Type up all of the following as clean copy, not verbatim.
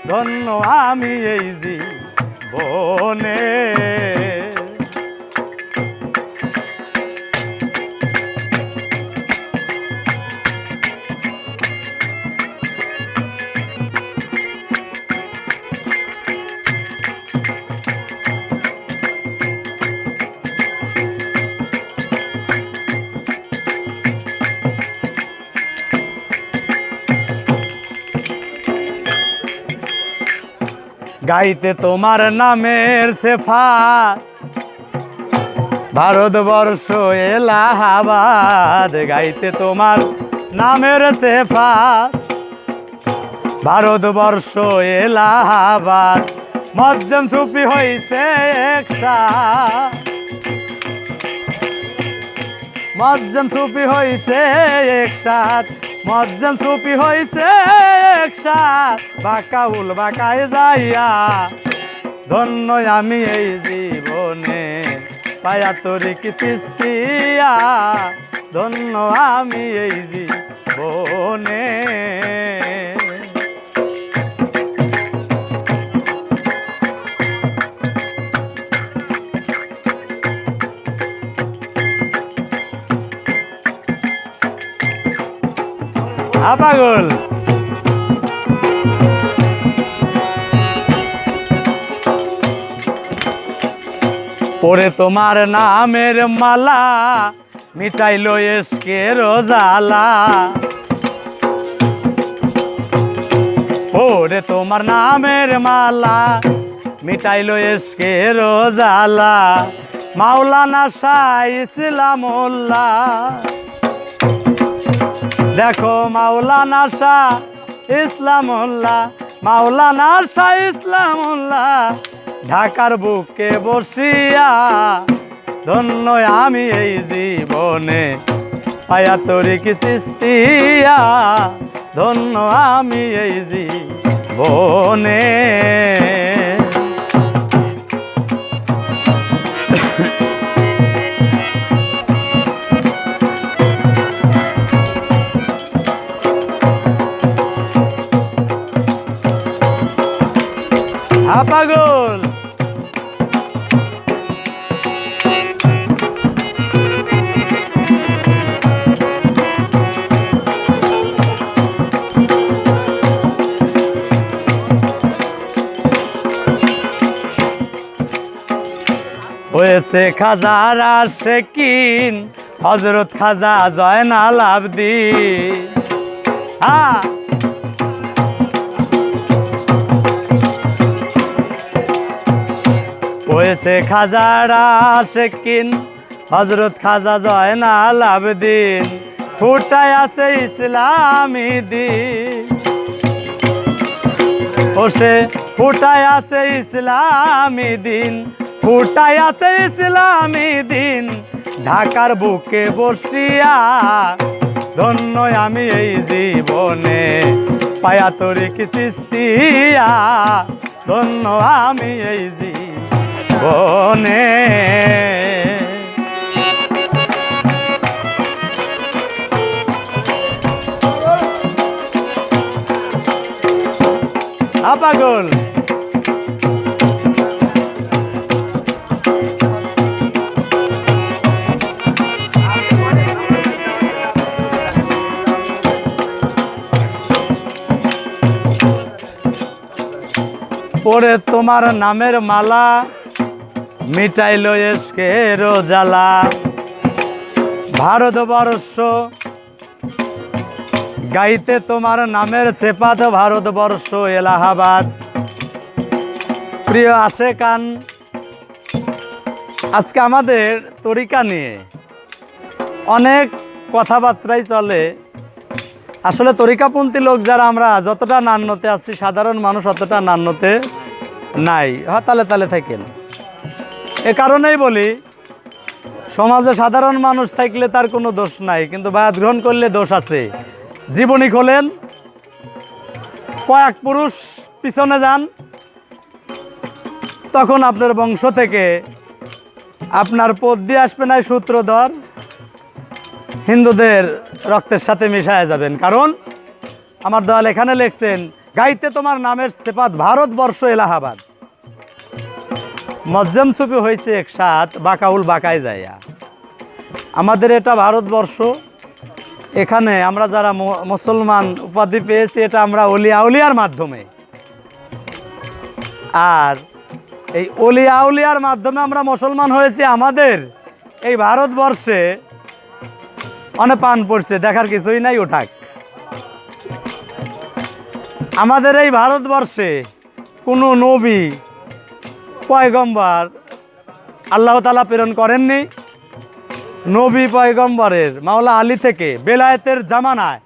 ধন্য আমি এই জীবনে। গাইতে তোমার নামের সেফাত ভারতবর্ষ এলাহাবাদ, গাইতে তোমার নামের সেফাত ভারতবর্ষ এলাহাবাদ। মজ্জম সুফি হইছে একসাথ, মজ্জম সুফি হইছে একসাথ, মজ্জম সুফি হইছে একসাথ। বাঁকাউল বাঁকায় যাইয়া ধন্য আমি এই জীবনে, পায়া তরিক চিস্তিয়া ধন্য আমি এই জীবনে। পাগল পরে তোমার নামের মালা মিটাইলো এসকের জ্বালা, ওরে তোমার নামের মালা মিটাইলো এসকের জ্বালা। মাওলানা শাহ ইসলামুল্লাহ, দেখো মাওলানা শাহ ইসলামুল্লাহ, মাওলানা শাহ ইসলামুল্লাহ ঢাকার বুকে বসিয়া ধন্য আমি এই জীবনে, পায়া তরিক চিস্তিয়া ধন্য আমি এই জীবনে। পাগল হয়েছে খাজার আশিকিন হযরত খাজা জয়নাল আবদিন। হয়েছে খাজার আশিকিন হযরত খাজা জয়নাল আবদিন, ফুটায় আছে ইসলামী দিন, ও সে ফুটায় আছে ইসলামী দিন, ফুটায় আছে ইসলামী দিন। ঢাকার বুকে বসিয়া ধন্য আমি এই জীবনে, পায়া তরিক চিস্তিয়া ধন্য আমি এই জীবনে। পাগল পরে তোমার নামের মালা মিটাইলো এসকের জ্বালা। ভারতবর্ষ গাইতে তোমার নামের সেফাত ভারতবর্ষ এলাহাবাদ। প্রিয় আশেকান, আজকে আমাদের তরিকা নিয়ে অনেক কথাবার্তাই চলে। আসলে তরিকাপন্থী লোক যারা আমরা যতটা নান্যতে আছি, সাধারণ মানুষ অতটা নান্যতে নাই, তালে তালে থাকেন। এ কারণেই বলি, সমাজে সাধারণ মানুষ থাকলে তার কোনো দোষ নাই, কিন্তু বায়াত গ্রহণ করলে দোষ আছে। জীবনী খোলেন, কয়েক পুরুষ পিছনে যান, তখন আপনার বংশ থেকে আপনার পদ দিয়ে আসবে না সূত্রধর, হিন্দুদের রক্তের সাথে মিশায় যাবেন। কারণ আমার দয়াল এখানে লিখছেন, গাইতে তোমার নামের সেপাত ভারতবর্ষ এলাহাবাদ, মজ্জম ছবি হয়েছে একসাথ বাঁকাউল বাঁকায় যাইয়া। আমাদের এটা ভারতবর্ষ, এখানে আমরা যারা মুসলমান উপাধি পেয়েছি এটা আমরা অলি আউলিয়ার মাধ্যমে। আর এই অলি আউলিয়ার মাধ্যমে আমরা মুসলমান হয়েছি। আমাদের এই ভারতবর্ষে অনেক পান পড়ছে, দেখার কিছুই নাই, ওঠাক। আমাদের এই ভারতবর্ষে কোনো নবী পয়গম্বর আল্লাহ তাআলা প্রেরণ করেননি। নবী পয়গম্বরের মাওলা আলী থেকে, বেলায়েতের জামানায়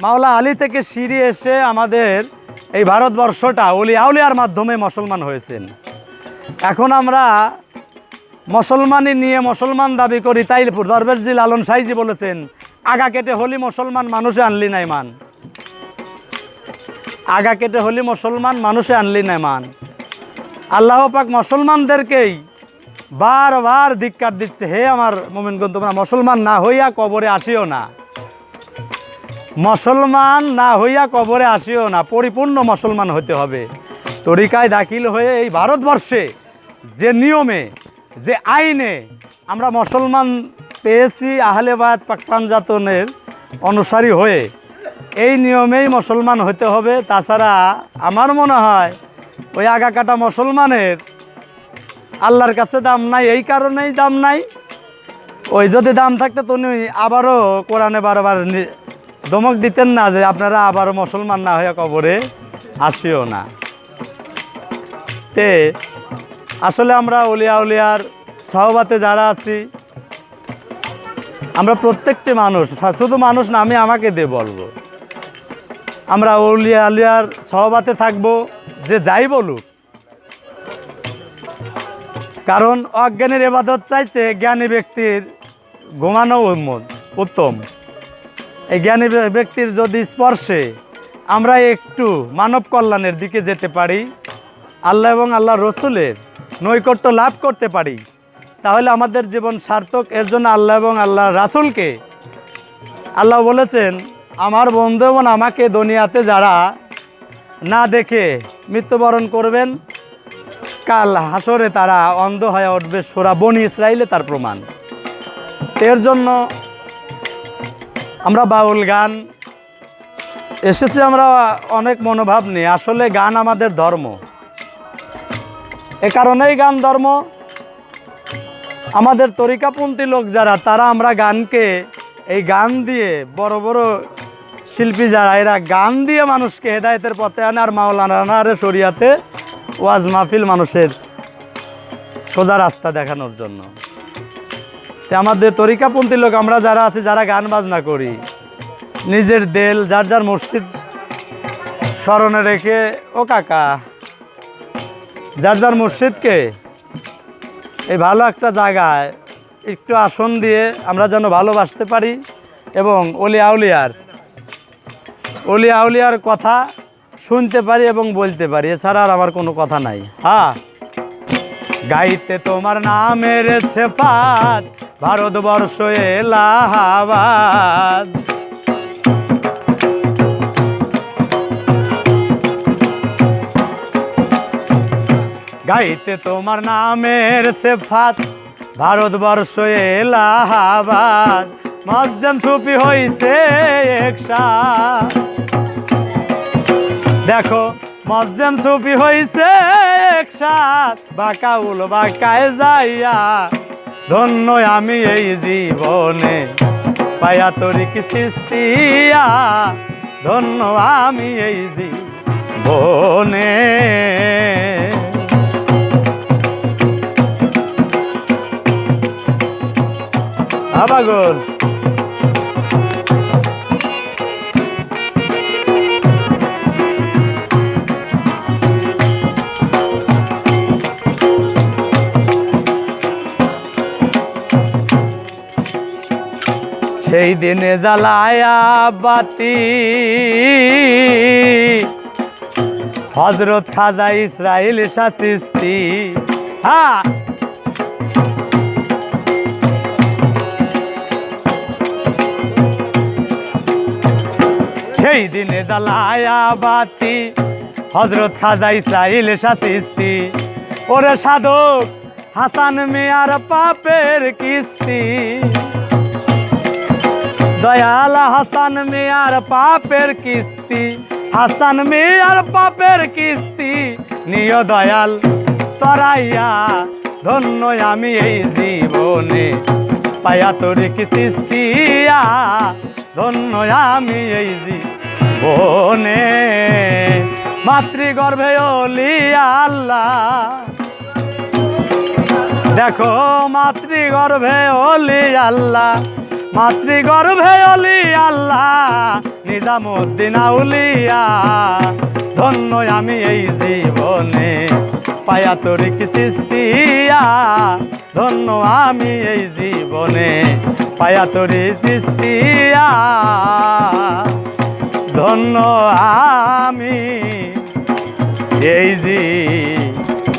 মাওলা আলী থেকে সিঁড়ি এসে আমাদের এই ভারতবর্ষটা অলি আউলিয়ার মাধ্যমে মুসলমান হয়েছেন। এখন আমরা মুসলমানই নিয়ে মুসলমান দাবি করি, তাই দরবেশজি লালন সাইজি বলেছেন, আগা কেটে হলি মুসলমান মানুষে আনলি নাই মান। আগা কেটে হলি মুসলমান মানুষে আনলি নাই মান। আল্লাহ পাক মুসলমানদেরকেই বারবার ধিক্কার দিচ্ছে, হে আমার মুমিনগণ, তোমরা মুসলমান না হইয়া কবরে আসিও না। মুসলমান না হইয়া কবরে আসিও না, পরিপূর্ণ মুসলমান হতে হবে। তরিকায় দাখিল হয়ে এই ভারতবর্ষে যে নিয়মে, যে আইনে আমরা মুসলমান পেয়েছি, আহলে বায়াত পাক পাঞ্জাতনের অনুসারী হয়ে এই নিয়মেই মুসলমান হতে হবে। তাছাড়া আমার মনে হয় ওই আগা কাটা মুসলমানের আল্লাহর কাছে দাম নাই, এই কারণেই দাম নাই। ওই যদি দাম থাকতো তুমি আবারও কোরআনে বারবার ধমক দিতেন না যে আপনারা আবারও মুসলমান না হয়ে কবরে আসিও না। তে আসলে আমরা অলিয়া উলিয়ার সহবাতে যারা আছি, আমরা প্রত্যেকটি মানুষ, শুধু মানুষ না, আমি আমাকে দিয়ে বলবো, আমরা অলিয়া আলিয়ার সহবাতে থাকবো, যে যাই বলুক। কারণ অজ্ঞানীর ইবাদত চাইতে জ্ঞানী ব্যক্তির ঘুমানো উত্তম। এই জ্ঞানী ব্যক্তির যদি স্পর্শে আমরা একটু মানব কল্যাণের দিকে যেতে পারি, আল্লাহ এবং আল্লাহ রসুলের নৈকট্য লাভ করতে পারি, তাহলে আমাদের জীবন সার্থক। এর জন্য আল্লাহ এবং আল্লাহ রাসূলকে আল্লাহ বলেছেন, আমার বন্ধু এবং আমাকে দুনিয়াতে যারা না দেখে মৃত্যুবরণ করবেন, কাল হাসরে তারা অন্ধ হয়ে উঠবে। সূরা বনী ইসরাইলে তার প্রমাণ। এর জন্য আমরা বাউল গান এসেছি, আমরা অনেক মনোভাব নিয়ে। আসলে গান আমাদের ধর্ম, এ কারণেই গান ধর্ম। আমাদের তরিকাপন্থী লোক যারা, তারা আমরা গানকে, এই গান দিয়ে বড় বড় শিল্পী যারা, এরা গান দিয়ে মানুষকে হেদায়েতের পথে আনে। আর মাওলানার শরিয়াতে ওয়াজ মাহফিল মানুষের সোজা রাস্তা দেখানোর জন্য। তো আমাদের তরিকাপন্থী লোক আমরা যারা আছি, যারা গান বাজনা করি, নিজের দেল যার যার মসজিদ স্মরণে রেখে, ও কাকা, যার যার মসজিদকে এই ভালো একটা জায়গায় একটু আসন দিয়ে আমরা যেন ভালোবাসতে পারি এবং অলি আউলিয়ার কথা শুনতে পারি এবং বলতে পারি। এছাড়া আর আমার কোনো কথা নাই। হ্যাঁ, গাইতে তোমার নামের সেফাত ভারতবর্ষ এলাহাবাদ, গাইতে তোমার নামের সেফাত ভারতবর্ষ এলাহাবাদ, মজ্জম ছুপি হইছে একসাথ। দেখো মজ্জম ছুপি হইছে একসাথ, বাঁকাউল বাঁকায় যাইয়া। ধন্য আমি এই জীবনে পায়া তরিক সৃষ্টিয়া, ধন্য আমি এই জীবনে। আবাগল সেই দিনে জ্বালায়া বাতি হযরত খাজা ইসরাইল শাহ চিশতি। হ্যাঁ, সেই দিনে জ্বালায়া বাতি হযরত খাজা ইসরাইল শাহ চিশতি। ওরে সাধক হাসান মিয়ার পাপের কিস্তি, দয়াল হাসান মিয়ার পাপের কিস্তি, হাসান মিয়ার পাপের কিস্তি নিয় দয়াল তরাইয়া। ধন্য আমি এই জীবনে পায়া তোর কি সৃষ্টিয়া, ধন্য আমি এই জীবনে। মাতৃগর্ভে ওলি আল্লাহ, দেখো মাতৃগর্ভে ওলি আল্লাহ, মাতৃগর্ভে ওলি আল্লাহ নিজামুদ্দিন আউলিয়া। ধন্য আমি এই জীবনে পায়া তোর কি সৃষ্টিয়া, ধন্য আমি এই জীবনে পায়া তোর সৃষ্টিয়া, ধন্য আমি এই জীবনে।